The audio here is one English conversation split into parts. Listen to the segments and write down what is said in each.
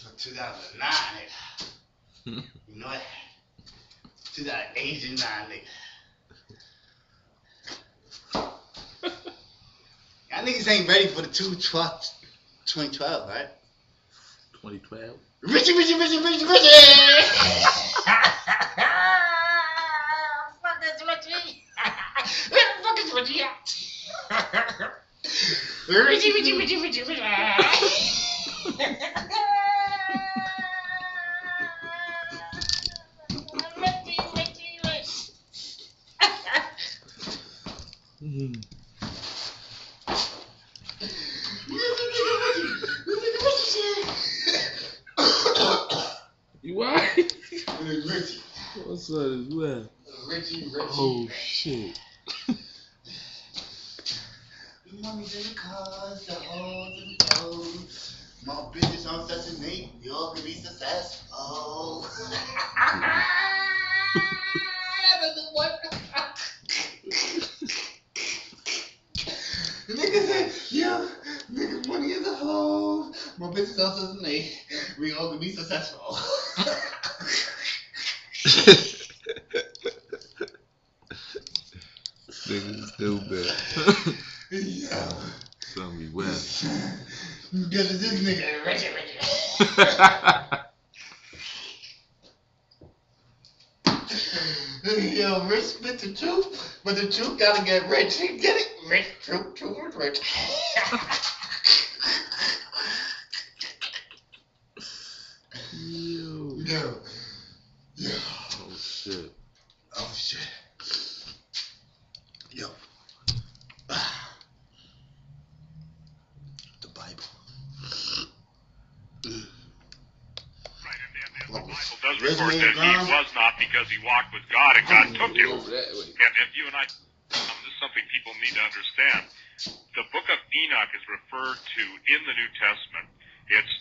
For 2009, nigga. You know that? 2008 and 9, nigga. Y'all niggas ain't ready for the 2012, right? 2012? Richie! Fuck is Richie? Where the fuck is Richie at? Richie. You alright? Richie. What's up as well? Richie. Oh shit. The money's in the cars, the hoes in the clothes. My bitches on Sesame Nate, you all can be successful. The nigga said, yeah, nigga, money is a hoe. My bitches on Sesame Nate, we all can be successful. Nigga stupid. Yeah. Tell me when. Because of this nigga, Richie. Yo, Rich spit the truth, but the truth gotta get rich. You get it? Rich, truth, rich. Yo. Oh shit. Yo. The Bible. The Bible does record that he was not because he walked with God and God took him. And you and I, this is something people need to understand. The book of Enoch is referred to in the New Testament.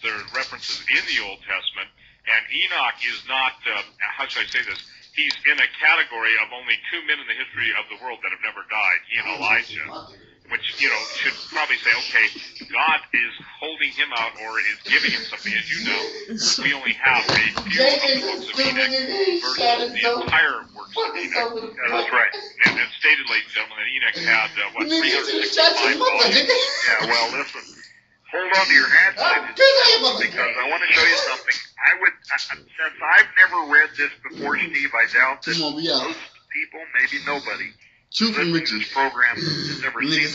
There are references in the Old Testament. And Enoch is not, how should I say this? He's in a category of only two men in the history of the world that have never died. He and Elijah. Which, should probably say, okay, God is holding him out or is giving him something. As you know, we only have a few of the books of Enoch versus the entire works of Enoch. That's right. And it's stated, ladies and gentlemen, that Enoch had, 365 volumes. Yeah, well, listen. Hold on to your hats, because I want to show you something. Since I've never read this before, Steve, I doubt that most people, maybe nobody, listening to this program has ever seen this.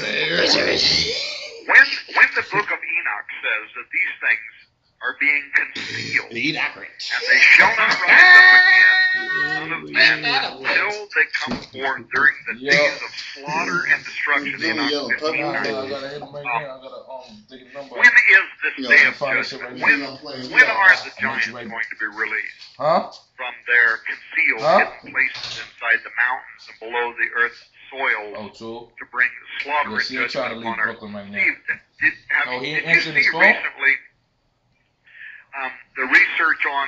When the book of Enoch says that these things are being concealed, and they shall not rise up again, Son of Man, until they come forth during the days of slaughter and destruction. Enoch 59. When is this day of judgment? When are the giants going to be released from their concealed hidden places inside the mountains and below the earth's soil to bring slaughter and judgment upon earth? Steve, did you see recently the research on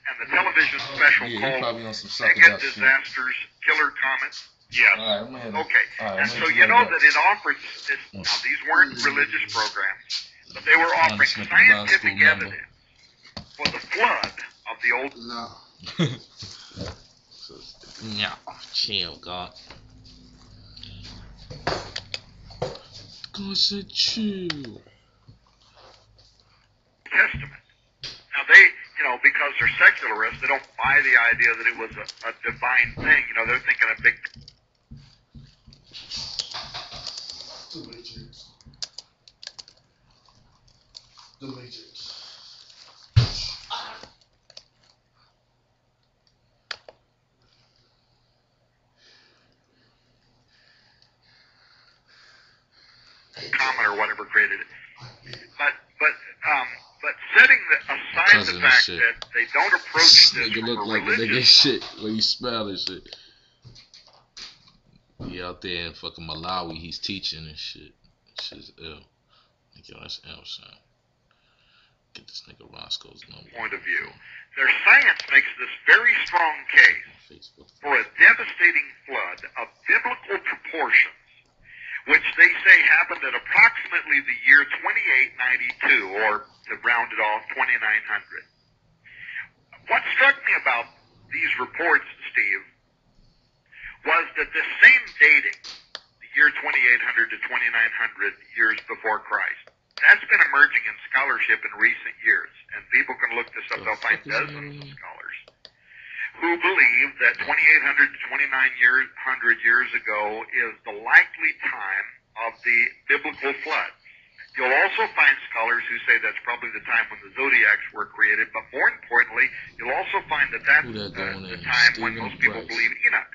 and the television special called Mega Disasters Killer Comets? Yes. Okay. And so you know that it offered this. Now these weren't religious programs, but they were offering scientific evidence for the flood of the old. No, chill, God. God said chill. Testament. Now they, because they're secularists, they don't buy the idea that it was a divine thing. They're thinking a big. The Matrix. Comet or whatever created it. But setting aside the fact that they don't approach this nigga look from a like a nigga religious shit when you smell this shit. He out there in fucking Malawi, he's teaching and shit. Shit's ill. Yo, that's ill, son. Get this nigga Roscoe's number. Point of view. Their science makes this very strong case for a devastating flood of biblical proportions, which they say happened at approximately the year 2892, or to round it off, 2,900. What struck me about these reports, Steve, was that the same dating, the year 2800 to 2900 years before Christ, that's been emerging in scholarship in recent years. And people can look this up, they'll find dozens of scholars who believe that 2800 to 2900 years ago is the likely time of the biblical flood. You'll also find scholars who say that's probably the time when the zodiacs were created, but more importantly, you'll also find that that's the time when most people believe Enoch,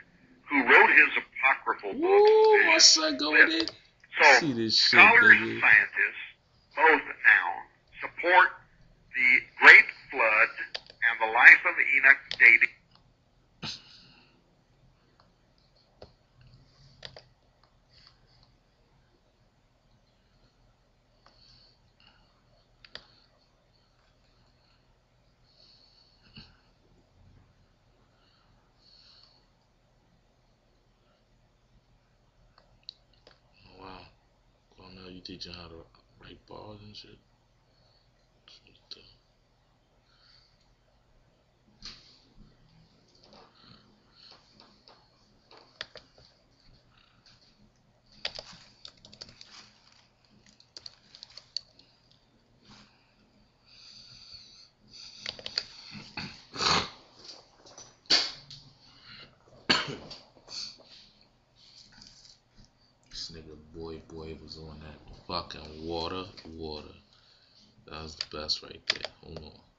who wrote his apocryphal book. Ooh, my son going in. So, scholars and scientists both now support the Great Flood and the life of Enoch dating. You teaching how to write bars and shit. This nigga boy was on that fucking water. That was the best right there. Hold on.